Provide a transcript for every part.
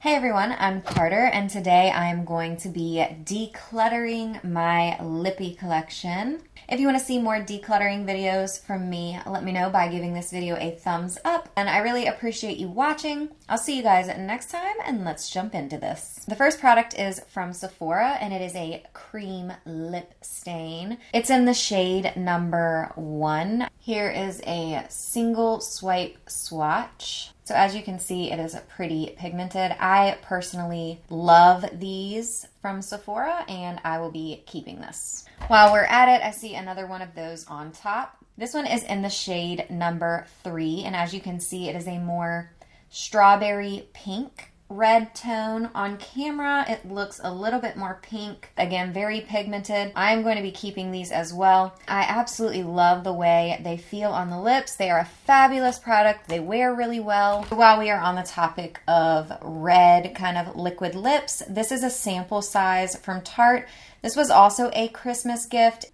Hey everyone, I'm Carter and today I'm going to be decluttering my lippy collection. If you want to see more decluttering videos from me, let me know by giving this video a thumbs up. And I really appreciate you watching. I'll see you guys next time and let's jump into this. The first product is from Sephora and it is a cream lip stain. It's in the shade number 1. Here is a single swipe swatch. So as you can see, it is pretty pigmented. I personally love these from Sephora and I will be keeping this. While we're at it, I see another one of those on top. This one is in the shade number 3 and as you can see, it is a more strawberry pink red tone. On camera, it looks a little bit more pink. Again, very pigmented. I'm going to be keeping these as well. I absolutely love the way they feel on the lips. They are a fabulous product. They wear really well. While we are on the topic of red kind of liquid lips, this is a sample size from Tarte. This was also a Christmas gift.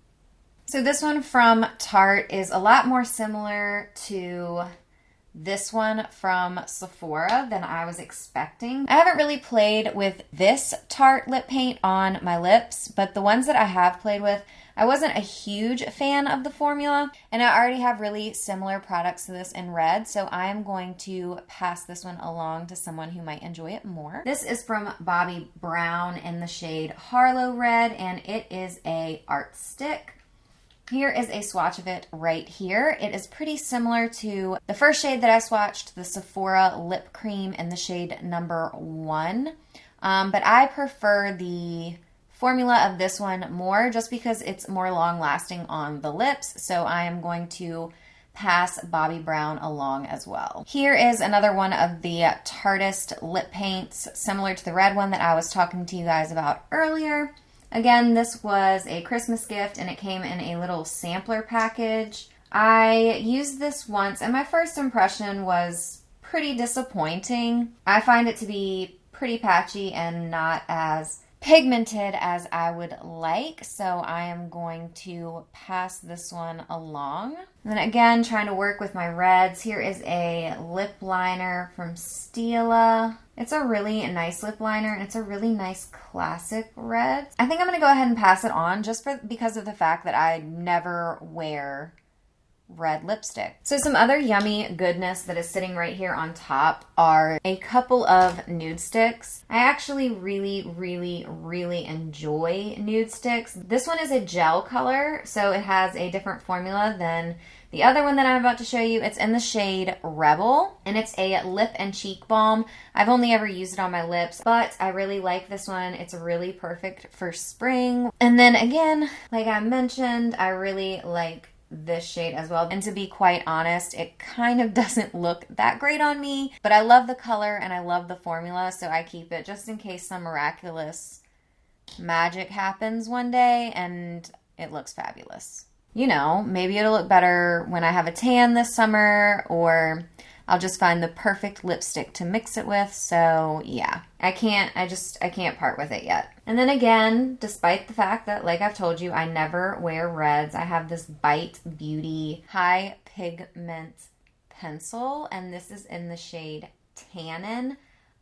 So this one from Tarte is a lot more similar to this one from Sephora than I was expecting. I haven't really played with this Tarte lip paint on my lips, but the ones that I have played with, I wasn't a huge fan of the formula, and I already have really similar products to this in red, so I am going to pass this one along to someone who might enjoy it more. This is from Bobbi Brown in the shade Harlow Red, and it is a art stick. Here is a swatch of it right here. It is pretty similar to the first shade that I swatched, the Sephora Lip Cream in the shade number 1. But I prefer the formula of this one more just because it's more long lasting on the lips. So I am going to pass Bobbi Brown along as well. Here is another one of the Tarteist lip paints, similar to the red one that I was talking to you guys about earlier. Again, this was a Christmas gift and it came in a little sampler package. I used this once and my first impression was pretty disappointing. I find it to be pretty patchy and not as pigmented as I would like, so I am going to pass this one along. And then again, trying to work with my reds. Here is a lip liner from Stila. It's a really nice lip liner and it's a really nice classic red. I think I'm going to go ahead and pass it on just because of the fact that I never wear red lipstick. So some other yummy goodness that is sitting right here on top are a couple of nude sticks. I actually really enjoy nude sticks. This one is a gel color, so it has a different formula than the other one that I'm about to show you. It's in the shade Rebel, and it's a lip and cheek balm. I've only ever used it on my lips, but I really like this one. It's really perfect for spring. And then again, like I mentioned, I really like this shade as well. And to be quite honest, it kind of doesn't look that great on me, but I love the color and I love the formula, so I keep it just in case some miraculous magic happens one day and it looks fabulous. You know, maybe it'll look better when I have a tan this summer, or I'll just find the perfect lipstick to mix it with. So yeah, I can't part with it yet. And then again, despite the fact that, like I've told you, I never wear reds, I have this Bite Beauty High Pigment Pencil, and this is in the shade Tannin.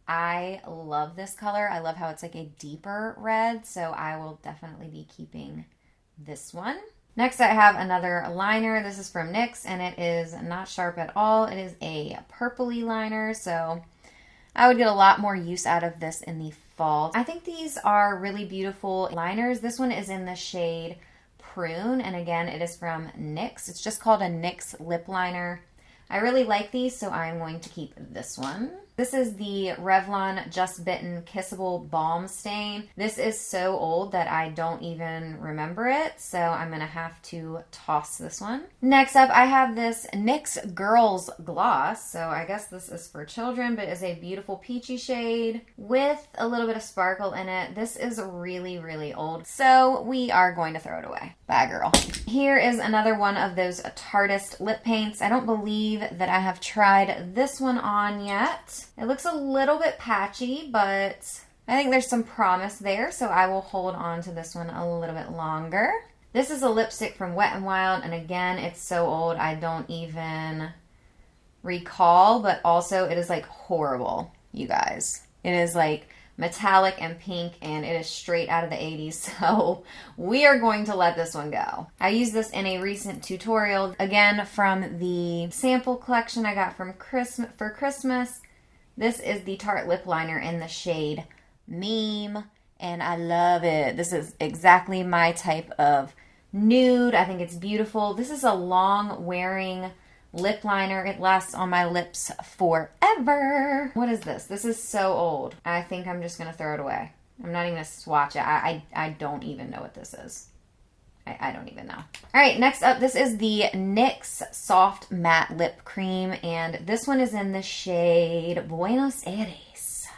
I love this color. I love how it's like a deeper red, so I will definitely be keeping this one. Next, I have another liner. This is from NYX, and it is not sharp at all. It is a purpley liner, so I would get a lot more use out of this in the fall. I think these are really beautiful liners. This one is in the shade Prune, and again, it is from NYX. It's just called a NYX lip liner. I really like these, so I'm going to keep this one. This is the Revlon Just Bitten Kissable Balm Stain. This is so old that I don't even remember it, so I'm going to have to toss this one. Next up, I have this NYX Girls Gloss. So I guess this is for children, but it's a beautiful peachy shade with a little bit of sparkle in it. This is really old, so we are going to throw it away. Bye, girl. Here is another one of those Tarteist lip paints. I don't believe that I have tried this one on yet. It looks a little bit patchy, but I think there's some promise there, so I will hold on to this one a little bit longer. This is a lipstick from Wet n Wild, and again, it's so old I don't even recall, but also it is like horrible, you guys. It is like metallic and pink, and it is straight out of the 80s, so we are going to let this one go. I used this in a recent tutorial, again from the sample collection I got from for Christmas. This is the Tarte lip liner in the shade Meme, and I love it. This is exactly my type of nude. I think it's beautiful. This is a long wearing lip liner. It lasts on my lips forever. What is this? This is so old. I think I'm just gonna throw it away. I'm not even gonna swatch it. I don't even know what this is. I don't even know. All right, next up, this is the NYX Soft Matte Lip Cream, and this one is in the shade Buenos Aires.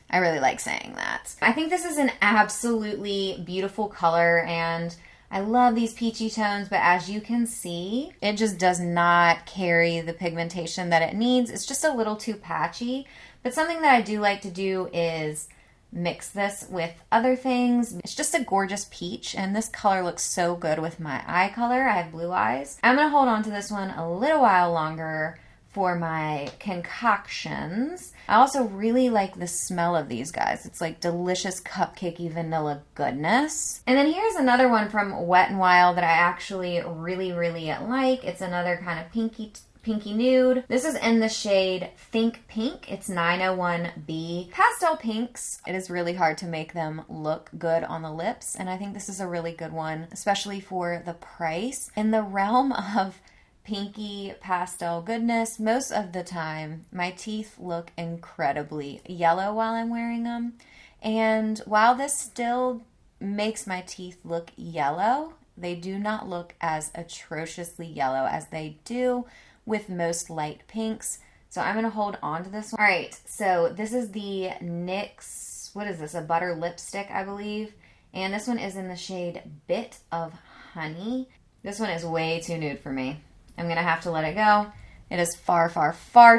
I really like saying that. I think this is an absolutely beautiful color, and I love these peachy tones, but as you can see, it just does not carry the pigmentation that it needs. It's just a little too patchy, but something that I do like to do is mix this with other things. It's just a gorgeous peach, and this color looks so good with my eye color. I have blue eyes. I'm gonna hold on to this one a little while longer for my concoctions. I also really like the smell of these guys. It's like delicious cupcakey vanilla goodness. And then here's another one from Wet n Wild that I actually really like. It's another kind of pinky nude. This is in the shade Think Pink. It's 901B. Pastel pinks, it is really hard to make them look good on the lips, and I think this is a really good one, especially for the price. In the realm of pinky pastel goodness, most of the time my teeth look incredibly yellow while I'm wearing them, and while this still makes my teeth look yellow, they do not look as atrociously yellow as they do with most light pinks. So I'm going to hold on to this one. All right, so this is the NYX, what is this, a butter lipstick, I believe, and this one is in the shade Bit of Honey. This one is way too nude for me. I'm going to have to let it go. It is far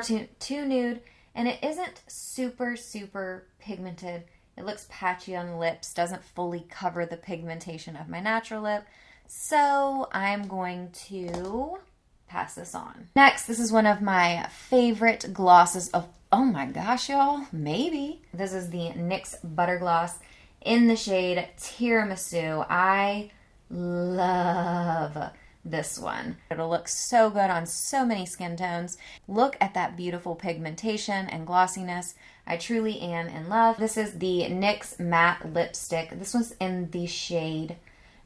too nude, and it isn't super pigmented. It looks patchy on the lips, doesn't fully cover the pigmentation of my natural lip. So I'm going to pass this on. Next, this is one of my favorite glosses of, oh my gosh, y'all, maybe. This is the NYX Butter Gloss in the shade Tiramisu. I love this one. It'll look so good on so many skin tones. Look at that beautiful pigmentation and glossiness. I truly am in love. This is the NYX Matte Lipstick. This one's in the shade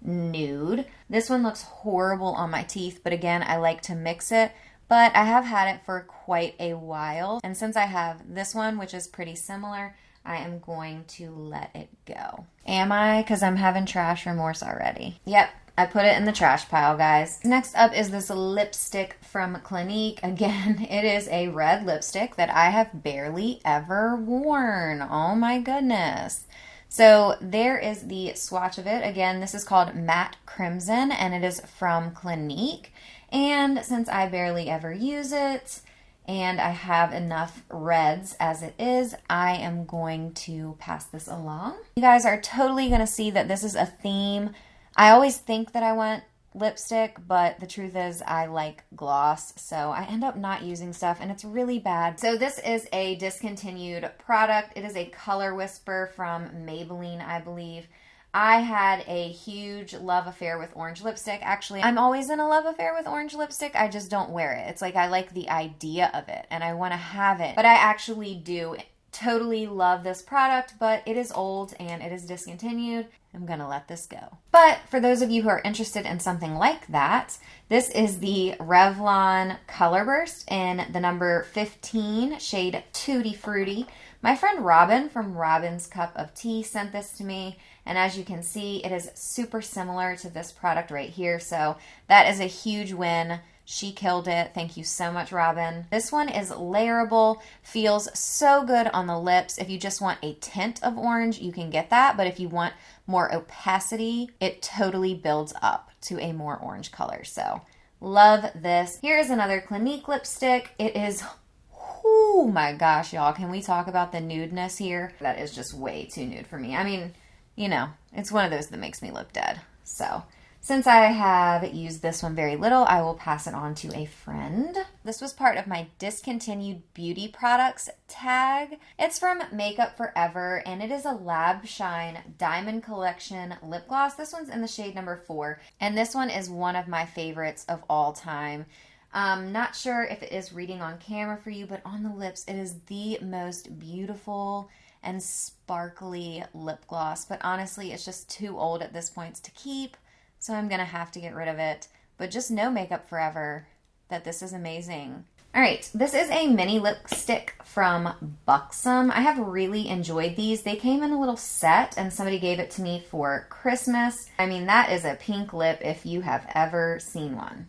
Nude. This one looks horrible on my teeth, but again, I like to mix it. But I have had it for quite a while, and since I have this one, which is pretty similar, I am going to let it go. Am I? Because I'm having trash remorse already. Yep. I put it in the trash pile, guys. Next up is this lipstick from Clinique. Again, it is a red lipstick that I have barely ever worn. Oh my goodness. So there is the swatch of it. Again, this is called Matte Crimson, and it is from Clinique. And since I barely ever use it, and I have enough reds as it is, I am going to pass this along. You guys are totally going to see that this is a theme. I always think that I want lipstick, but the truth is I like gloss, so I end up not using stuff, and it's really bad. So this is a discontinued product. It is a Color Whisper from Maybelline, I believe. I had a huge love affair with orange lipstick. Actually, I'm always in a love affair with orange lipstick. I just don't wear it. It's like I like the idea of it, and I want to have it, but I actually do totally love this product, but it is old and it is discontinued. I'm gonna let this go. But for those of you who are interested in something like that, this is the Revlon Color Burst in the number 15 shade Tutti Frutti. My friend Robin from Robin's Cup of Tea sent this to me, and as you can see, it is super similar to this product right here, so that is a huge win. She killed it. Thank you so much, Robin. This one is layerable, feels so good on the lips. If you just want a tint of orange, you can get that, but if you want more opacity, it totally builds up to a more orange color. So love this. Here is another Clinique lipstick. It is, oh my gosh, y'all. Can we talk about the nudeness here? That is just way too nude for me. I mean, you know, it's one of those that makes me look dead. So Since I have used this one very little, I will pass it on to a friend. This was part of my discontinued beauty products tag. It's from Makeup Forever, and it is a Lab Shine Diamond Collection lip gloss. This one's in the shade number 4, and this one is one of my favorites of all time. Not sure if it is reading on camera for you, but on the lips, it is the most beautiful and sparkly lip gloss. But honestly, it's just too old at this point to keep, so I'm going to have to get rid of it. But just know, Makeup Forever, that this is amazing. All right, this is a mini lipstick from Buxom. I have really enjoyed these. They came in a little set, and somebody gave it to me for Christmas. I mean, that is a pink lip if you have ever seen one.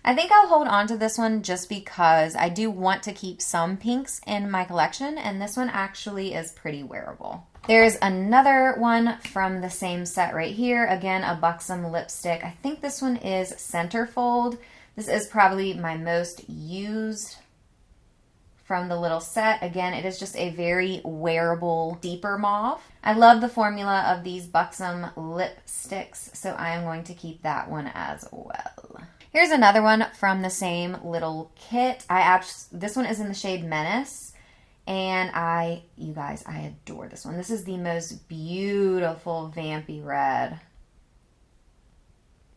I think I'll hold on to this one just because I do want to keep some pinks in my collection, and this one actually is pretty wearable. There's another one from the same set right here. Again, a Buxom lipstick. I think this one is Centerfold. This is probably my most used from the little set. Again, it is just a very wearable, deeper mauve. I love the formula of these Buxom lipsticks, so I am going to keep that one as well. Here's another one from the same little kit. This one is in the shade Menace, and you guys, I adore this one. This is the most beautiful vampy red.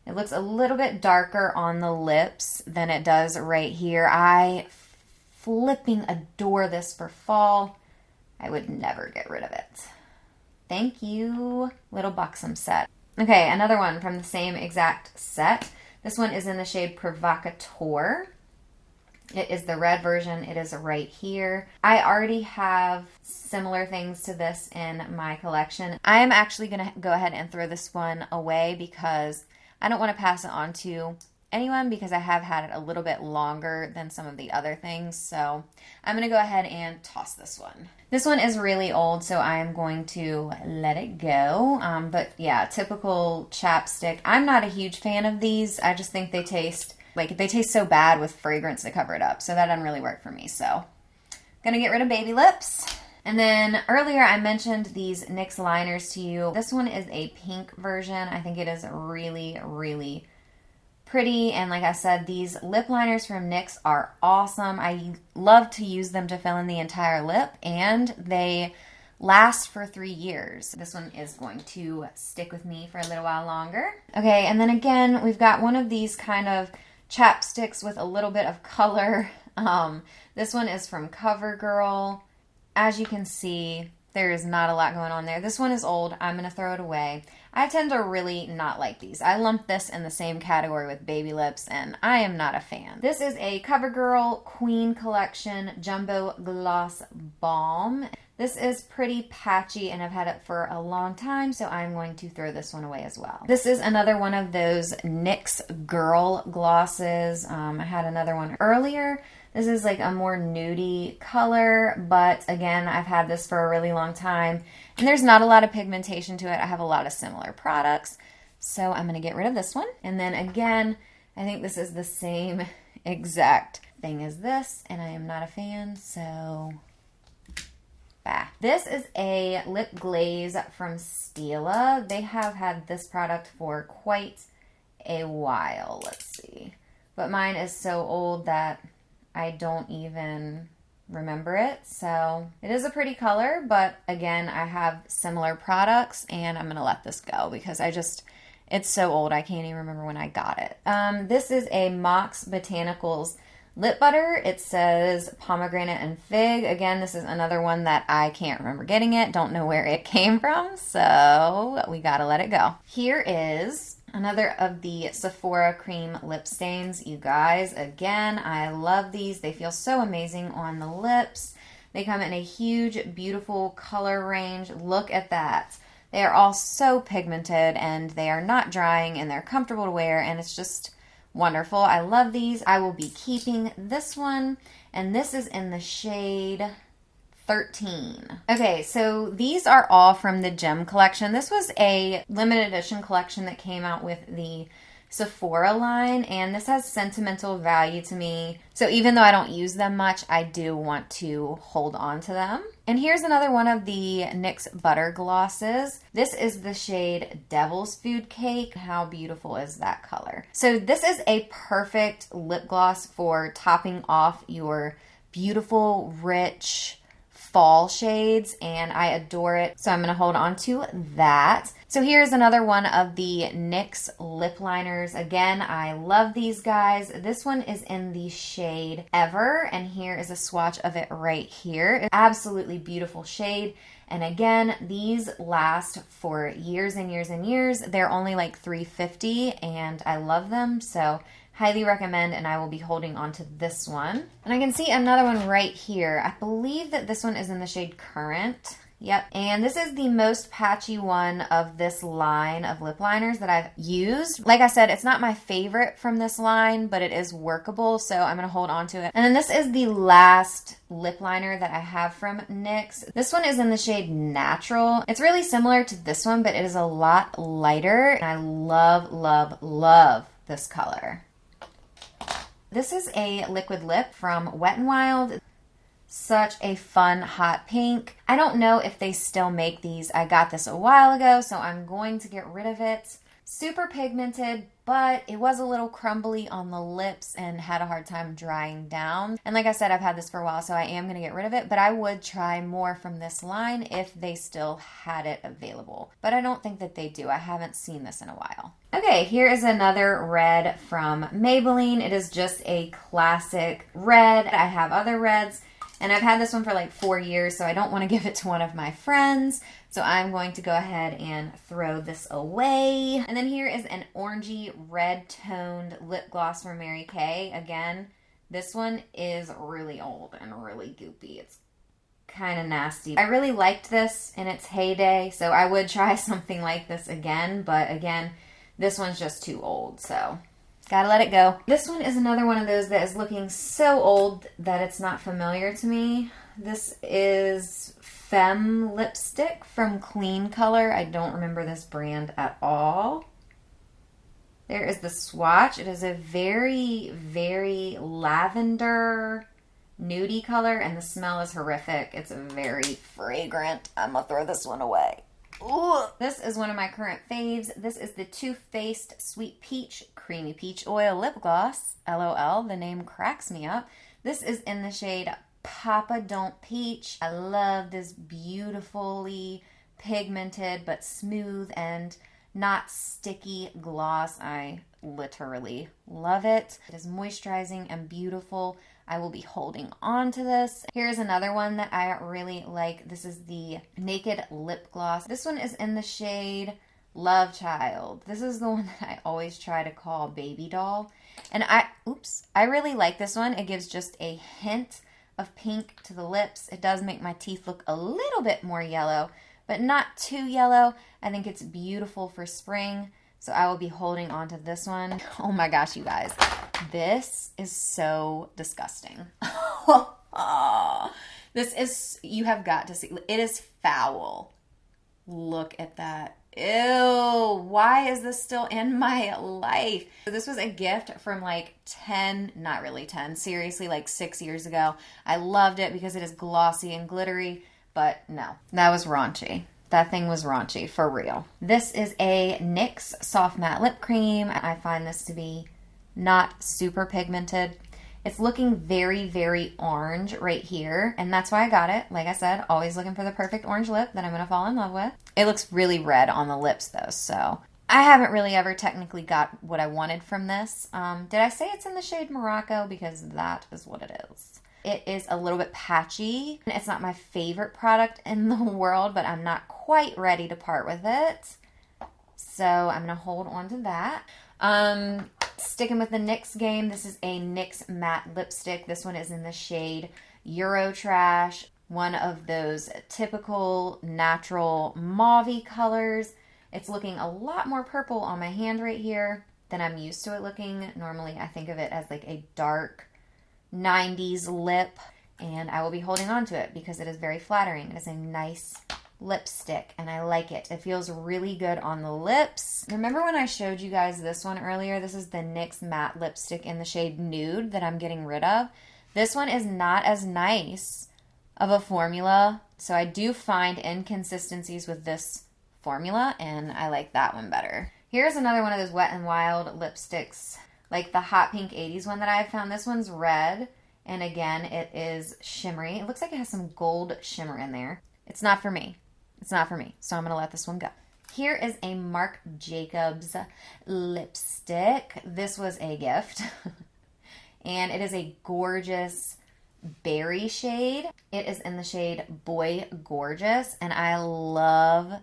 It looks a little bit darker on the lips than it does right here. I flipping adore this for fall. I would never get rid of it. Thank you, little Buxom set. Okay, another one from the same exact set. This one is in the shade Provocateur. It is the red version. It is right here. I already have similar things to this in my collection. I am actually going to go ahead and throw this one away because I don't want to pass it on to anyone because I have had it a little bit longer than some of the other things. So I'm going to go ahead and toss this one. This one is really old, so I am going to let it go. But yeah, typical chapstick. I'm not a huge fan of these. I just think they taste so bad with fragrance to cover it up. So that doesn't really work for me. So gonna get rid of baby lips. And then earlier I mentioned these NYX liners to you. This one is a pink version. I think it is really, really pretty, and like I said, these lip liners from NYX are awesome. I love to use them to fill in the entire lip, and they last for 3 years. This one is going to stick with me for a little while longer. Okay, and then again, we've got one of these kind of chapsticks with a little bit of color. This one is from CoverGirl. As you can see, there is not a lot going on there. This one is old. I'm going to throw it away. I tend to really not like these. I lump this in the same category with baby lips, and I am not a fan. This is a CoverGirl Queen Collection Jumbo Gloss Balm. This is pretty patchy, and I've had it for a long time, so I'm going to throw this one away as well. This is another one of those NYX Girl glosses. I had another one earlier. This is like a more nudie color, but again, I've had this for a really long time, and there's not a lot of pigmentation to it. I have a lot of similar products, so I'm going to get rid of this one. And then again, I think this is the same exact thing as this, and I am not a fan, so bah. This is a lip glaze from Stila. They have had this product for quite a while. Let's see. But mine is so old that I don't even remember it. So it is a pretty color, but again, I have similar products, and I'm going to let this go because it's so old I can't even remember when I got it. This is a Mox Botanicals lip butter. It says pomegranate and fig. Again, this is another one that I can't remember getting it. Don't know where it came from, so we got to let it go. Here is another of the Sephora cream lip stains, you guys. Again, I love these. They feel so amazing on the lips. They come in a huge, beautiful color range. Look at that. They are all so pigmented, and they are not drying, and they're comfortable to wear, and it's just wonderful. I love these. I will be keeping this one, and this is in the shade 13. Okay, so these are all from the Gem collection. This was a limited edition collection that came out with the Sephora line, and this has sentimental value to me. So even though I don't use them much, I do want to hold on to them. And here's another one of the NYX Butter Glosses. This is the shade Devil's Food Cake. How beautiful is that color? So this is a perfect lip gloss for topping off your beautiful, rich fall shades, and I adore it. So I'm going to hold on to that. So here's another one of the NYX lip liners. Again, I love these guys. This one is in the shade Ever, and here is a swatch of it right here. Absolutely beautiful shade. And again, these last for years and years and years. They're only like $3.50, and I love them. So highly recommend, and I will be holding on to this one. And I can see another one right here. I believe that this one is in the shade Current. Yep, and this is the most patchy one of this line of lip liners that I've used. Like I said, it's not my favorite from this line, but it is workable, so I'm going to hold on to it. And then this is the last lip liner that I have from NYX. This one is in the shade Natural. It's really similar to this one, but it is a lot lighter, and I love, love, love this color. This is a liquid lip from Wet n Wild. Such a fun hot pink. I don't know if they still make these. I got this a while ago, so I'm going to get rid of it. Super pigmented, but it was a little crumbly on the lips and had a hard time drying down. And like I said, I've had this for a while, so I am going to get rid of it, but I would try more from this line if they still had it available. But I don't think that they do. I haven't seen this in a while. Okay, here is another red from Maybelline. It is just a classic red. I have other reds, and I've had this one for like 4 years, so I don't want to give it to one of my friends. So I'm going to go ahead and throw this away. And then here is an orangey red toned lip gloss from Mary Kay. Again, this one is really old and really goopy. It's kind of nasty. I really liked this in its heyday, so I would try something like this again. But again, this one's just too old, so gotta let it go. This one is another one of those that is looking so old that it's not familiar to me. This is Femme lipstick from Clean Color. I don't remember this brand at all. There is the swatch. It is a very, very lavender, nudie color, and the smell is horrific. It's very fragrant. I'm gonna throw this one away. Ooh. This is one of my current faves. This is the Too Faced Sweet Peach Creamy Peach Oil Lip Gloss. LOL, the name cracks me up. This is in the shade Papa Don't Peach. I love this beautifully pigmented but smooth and not sticky gloss. I literally love it. It is moisturizing and beautiful. I will be holding on to this. Here's another one that I really like. This is the Naked Lip Gloss. This one is in the shade Love Child. This is the one that I always try to call Baby Doll. And I really like this one. It gives just a hint of pink to the lips. It does make my teeth look a little bit more yellow, but not too yellow. I think it's beautiful for spring. So I will be holding on to this one. Oh my gosh, you guys. This is so disgusting. This is, you have got to see. It is foul. Look at that. Ew, why is this still in my life? This was a gift from like 10, not really 10, seriously like 6 years ago. I loved it because it is glossy and glittery, but no, that was raunchy. That thing was raunchy, for real. This is a NYX Soft Matte Lip Cream. I find this to be not super pigmented. It's looking very, very orange right here, and that's why I got it. Like I said, always looking for the perfect orange lip that I'm going to fall in love with. It looks really red on the lips, though, so I haven't really ever technically got what I wanted from this. Did I say it's in the shade Morocco? Because that is what it is. It is a little bit patchy. It's not my favorite product in the world, but I'm not quite ready to part with it. So I'm going to hold on to that. Sticking with the NYX game, this is a NYX matte lipstick. This one is in the shade Eurotrash, one of those typical natural mauve-y colors. It's looking a lot more purple on my hand right here than I'm used to it looking. Normally I think of it as like a dark 90s lip, and I will be holding on to it because it is very flattering. It is a nice lipstick, and I like it. It feels really good on the lips. Remember when I showed you guys this one earlier? This is the NYX matte lipstick in the shade Nude that I'm getting rid of. This one is not as nice of a formula, so I do find inconsistencies with this formula, and I like that one better. Here's another one of those Wet n Wild lipsticks, like the Hot Pink 80s one that I found. This one's red, and again, it is shimmery. It looks like it has some gold shimmer in there. It's not for me. It's not for me, so I'm going to let this one go. Here is a Marc Jacobs lipstick. This was a gift. And it is a gorgeous berry shade. It is in the shade Boy Gorgeous, and I love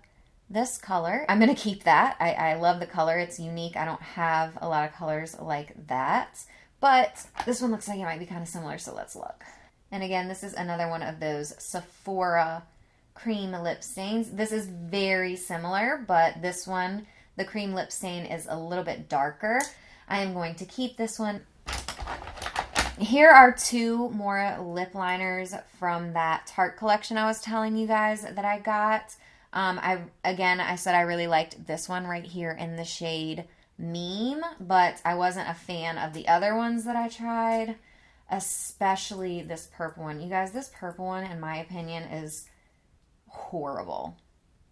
this color. I'm going to keep that. I love the color. It's unique. I don't have a lot of colors like that. But this one looks like it might be kind of similar, so let's look. And again, this is another one of those Sephora cream lip stains. This is very similar, but this one, the cream lip stain is a little bit darker. I am going to keep this one. Here are two more lip liners from that Tarte collection I was telling you guys that I got. I said I really liked this one right here in the shade Meme, but I wasn't a fan of the other ones that I tried, especially this purple one. You guys, this purple one, in my opinion, is horrible.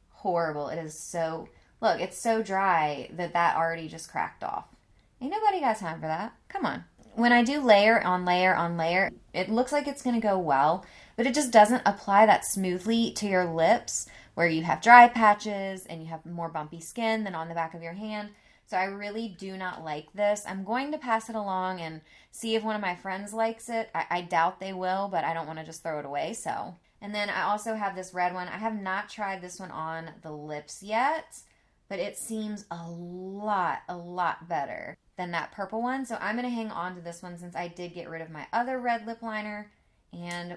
Horrible. It is so, look, it's so dry that already just cracked off. Ain't nobody got time for that. Come on. When I do layer on layer on layer, it looks like it's going to go well, but it just doesn't apply that smoothly to your lips where you have dry patches and you have more bumpy skin than on the back of your hand. So I really do not like this. I'm going to pass it along and see if one of my friends likes it. I doubt they will, but I don't want to just throw it away, so. And then I also have this red one. I have not tried this one on the lips yet, but it seems a lot better than that purple one. So I'm going to hang on to this one since I did get rid of my other red lip liner, and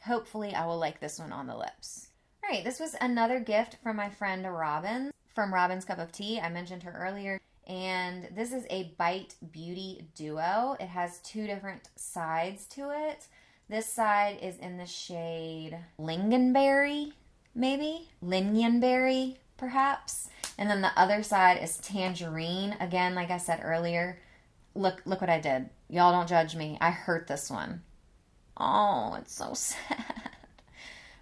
hopefully I will like this one on the lips. All right, this was another gift from my friend Robin from Robin's Cup of Tea. I mentioned her earlier. And this is a Bite Beauty Duo. It has two different sides to it. This side is in the shade Lingonberry, maybe? Lingonberry, perhaps. And then the other side is Tangerine. Again, like I said earlier, look what I did. Y'all don't judge me. I hurt this one. Oh, it's so sad.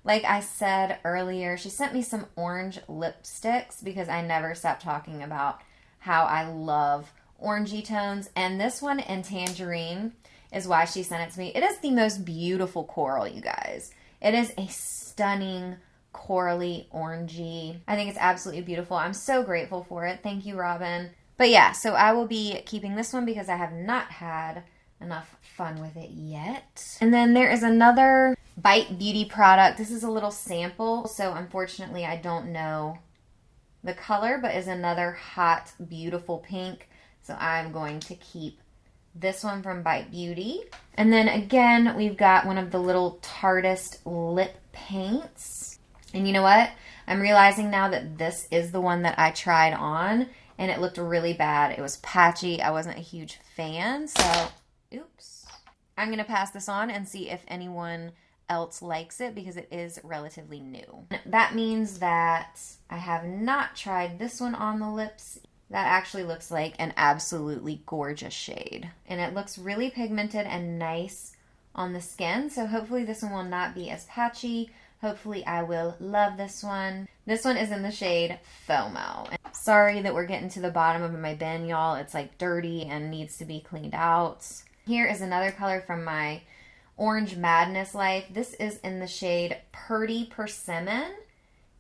Like I said earlier, she sent me some orange lipsticks because I never stopped talking about how I love orangey tones. And this one in Tangerine is why she sent it to me. It is the most beautiful coral, you guys. It is a stunning corally orangey. I think it's absolutely beautiful. I'm so grateful for it. Thank you, Robin. But yeah, so I will be keeping this one because I have not had enough fun with it yet. And then there is another Bite Beauty product. This is a little sample, so unfortunately I don't know the color, but is another hot, beautiful pink. So I'm going to keep this one from Bite Beauty. And then again, we've got one of the little Tarteist lip paints. And you know what? I'm realizing now that this is the one that I tried on, and it looked really bad. It was patchy. I wasn't a huge fan, so oops. I'm going to pass this on and see if anyone else likes it because it is relatively new. That means that I have not tried this one on the lips. That actually looks like an absolutely gorgeous shade. And it looks really pigmented and nice on the skin. So hopefully this one will not be as patchy. Hopefully I will love this one. This one is in the shade FOMO. And sorry that we're getting to the bottom of my bin, y'all. It's like dirty and needs to be cleaned out. Here is another color from my Orange Madness Life. This is in the shade Purdy Persimmon.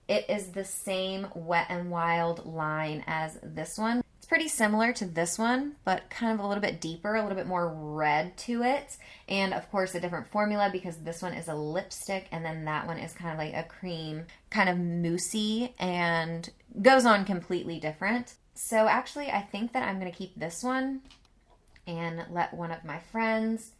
It is the same Wet n Wild line as this one. It's pretty similar to this one, but kind of a little bit deeper, a little bit more red to it. And of course a different formula because this one is a lipstick and then that one is kind of like a cream, kind of moussey and goes on completely different. So actually I think that I'm going to keep this one and let one of my friends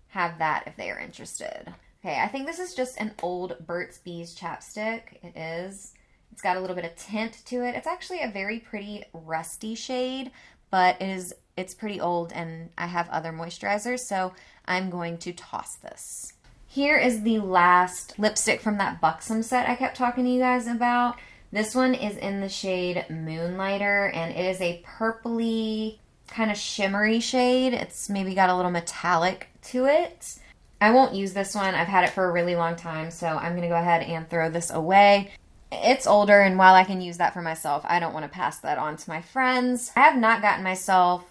have that if they are interested. Okay, I think this is just an old Burt's Bees chapstick. It is. It's got a little bit of tint to it. It's actually a very pretty rusty shade, but it's pretty old and I have other moisturizers, so I'm going to toss this. Here is the last lipstick from that Buxom set I kept talking to you guys about. This one is in the shade Moonlighter, and it is a purpley, kind of shimmery shade. It's maybe got a little metallic to it. I won't use this one. I've had it for a really long time, so I'm going to go ahead and throw this away. It's older, and while I can use that for myself, I don't want to pass that on to my friends. I have not gotten myself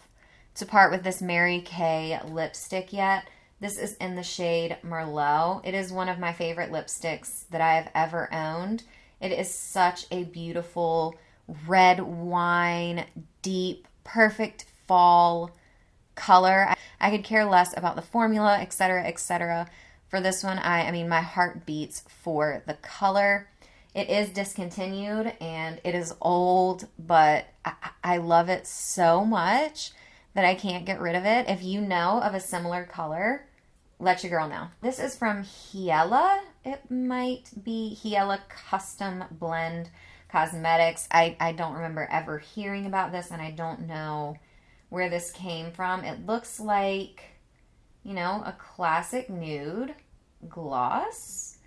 to part with this Mary Kay lipstick yet. This is in the shade Merlot. It is one of my favorite lipsticks that I have ever owned. It is such a beautiful red wine, deep, perfect fall color. I could care less about the formula, etc., etc. For this one, I mean, my heart beats for the color. It is discontinued, and it is old, but I love it so much that I can't get rid of it. If you know of a similar color, let your girl know. This is from Hiela. It might be Hiela Custom Blend Cosmetics. I don't remember ever hearing about this, and I don't know where this came from. It looks like, you know, a classic nude gloss.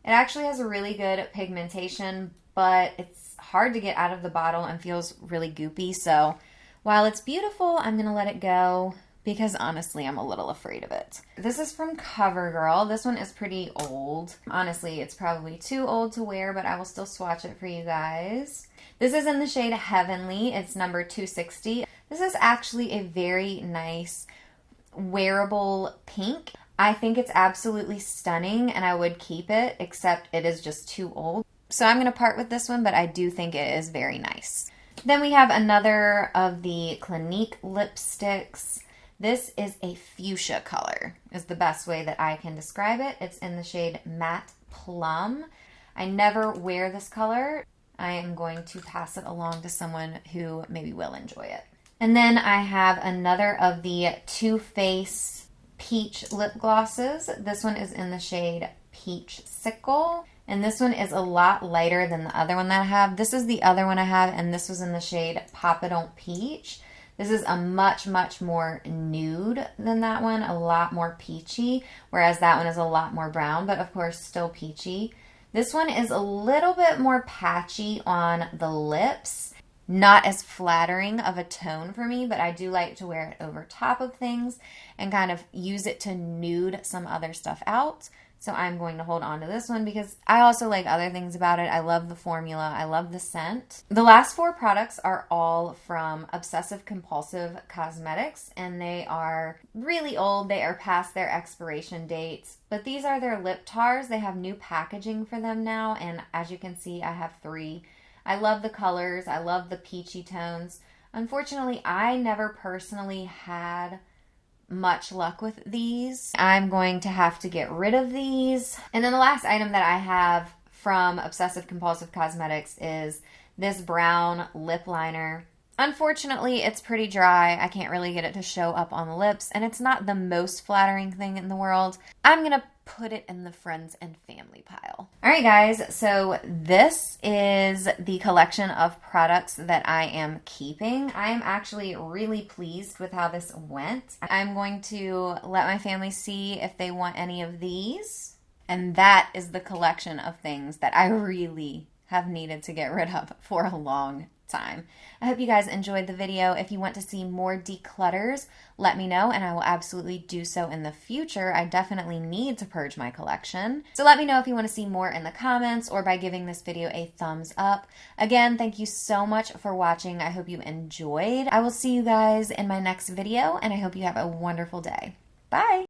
It actually has a really good pigmentation, but it's hard to get out of the bottle and feels really goopy. So while it's beautiful, I'm going to let it go because honestly, I'm a little afraid of it. This is from CoverGirl. This one is pretty old. Honestly, it's probably too old to wear, but I will still swatch it for you guys. This is in the shade Heavenly. It's number 260. This is actually a very nice wearable pink. I think it's absolutely stunning, and I would keep it, except it is just too old. So I'm going to part with this one, but I do think it is very nice. Then we have another of the Clinique lipsticks. This is a fuchsia color, is the best way that I can describe it. It's in the shade Matte Plum. I never wear this color. I am going to pass it along to someone who maybe will enjoy it. And then I have another of the Too Faced Peach lip glosses. This one is in the shade Peach Sickle. And this one is a lot lighter than the other one that I have. This is the other one I have, and this was in the shade Papa Don't Peach. This is a much, much more nude than that one, a lot more peachy, whereas that one is a lot more brown, but of course still peachy. This one is a little bit more patchy on the lips. Not as flattering of a tone for me, but I do like to wear it over top of things and kind of use it to nude some other stuff out. So I'm going to hold on to this one because I also like other things about it. I love the formula. I love the scent. The last four products are all from Obsessive Compulsive Cosmetics, and they are really old. They are past their expiration dates, but these are their lip tars. They have new packaging for them now, and as you can see, I have 3. I love the colors. I love the peachy tones. Unfortunately, I never personally had much luck with these. I'm going to have to get rid of these. And then the last item that I have from Obsessive Compulsive Cosmetics is this brown lip liner. Unfortunately, it's pretty dry. I can't really get it to show up on the lips, and it's not the most flattering thing in the world. I'm going to put it in the friends and family pile. All right, guys, so this is the collection of products that I am keeping. I am actually really pleased with how this went. I'm going to let my family see if they want any of these, and that is the collection of things that I really have needed to get rid of for a long time. I hope you guys enjoyed the video. If you want to see more declutters, let me know, and I will absolutely do so in the future. I definitely need to purge my collection. So let me know if you want to see more in the comments or by giving this video a thumbs up. Again, thank you so much for watching. I hope you enjoyed. I will see you guys in my next video, and I hope you have a wonderful day. Bye!